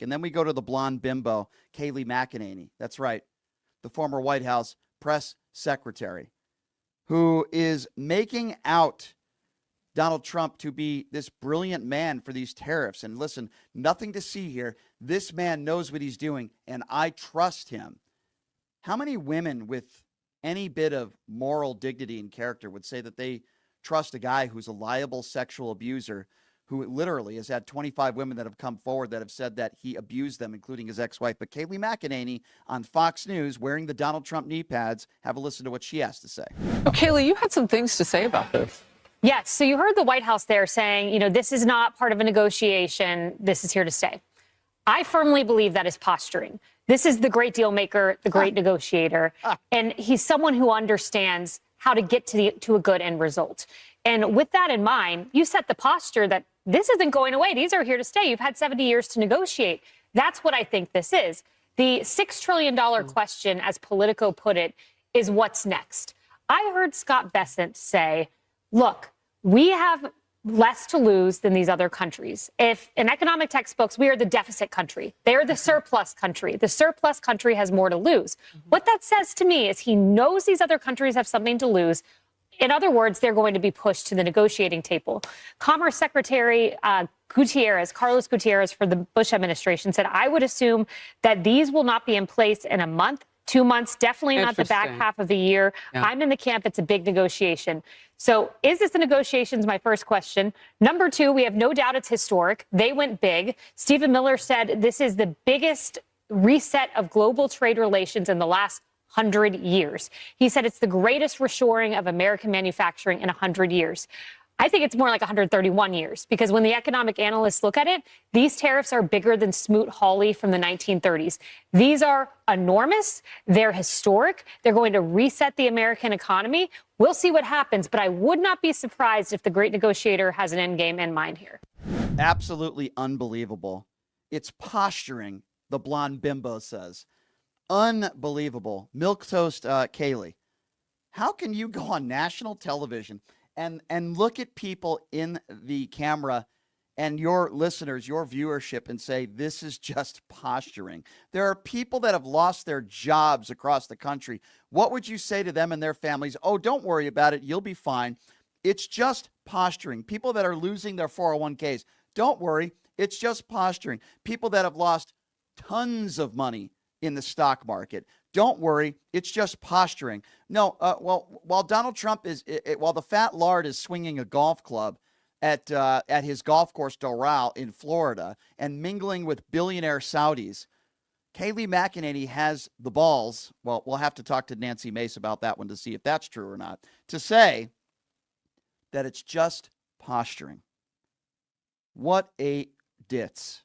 And then we go to the blonde bimbo, Kayleigh McEnany. That's right, the former White House press secretary, who is making out Donald Trump to be this brilliant man for these tariffs. And listen, nothing to see here. This man knows what he's doing, and I trust him. How many women with any bit of moral dignity and character would say that they trust a guy who's a liable sexual abuser who literally has had 25 women that have come forward that have said that he abused them, including his ex-wife? But Kayleigh McEnany on Fox News wearing the Donald Trump knee pads. Have a listen to what she has to say. Oh, Kayleigh, you had some things to say about this. Yes. So you heard the White House there saying, this is not part of a negotiation. This is here to stay. I firmly believe that is posturing. This is the great deal maker, the great negotiator. And he's someone who understands how to get to a good end result. And with that in mind, you set the posture that this isn't going away. These are here to stay. You've had 70 years to negotiate. That's what I think this is. The $6 trillion question, as Politico put it, is what's next. I heard Scott Bessent say, look, we have less to lose than these other countries. If in economic textbooks, we are the deficit country. They are the surplus country. The surplus country has more to lose. What that says to me is he knows these other countries have something to lose. In other words, they're going to be pushed to the negotiating table. Commerce Secretary Carlos Gutierrez for the Bush administration said, I would assume that these will not be in place in a month, 2 months, definitely not the back half of the year. Yeah. I'm in the camp. It's a big negotiation. So is this a negotiation is my first question. Number two, we have no doubt it's historic. They went big. Stephen Miller said this is the biggest reset of global trade relations in the last 100 years. He said it's the greatest reshoring of American manufacturing in 100 years. I think it's more like 131 years, because when the economic analysts look at it, these tariffs are bigger than Smoot-Hawley from the 1930s. These are enormous. They're historic. They're going to reset the American economy. We'll see what happens, but I would not be surprised if the great negotiator has an end game in mind here. Absolutely unbelievable. It's posturing, the blonde bimbo says. Unbelievable. Milquetoast Kayleigh, how can you go on national television and look at people in the camera and your listeners, your viewership, and say this is just posturing? There are people that have lost their jobs across the country. What would you say to them and their families? Oh, don't worry about it. You'll be fine. It's just posturing. People that are losing their 401ks, don't worry. It's just posturing. People that have lost tons of money in the stock market, don't worry, it's just posturing. No, while Donald Trump while the fat lard is swinging a golf club at his golf course Doral in Florida and mingling with billionaire Saudis, Kayleigh McEnany has the balls. Well, we'll have to talk to Nancy Mace about that one to see if that's true or not, to say that it's just posturing. What a ditz.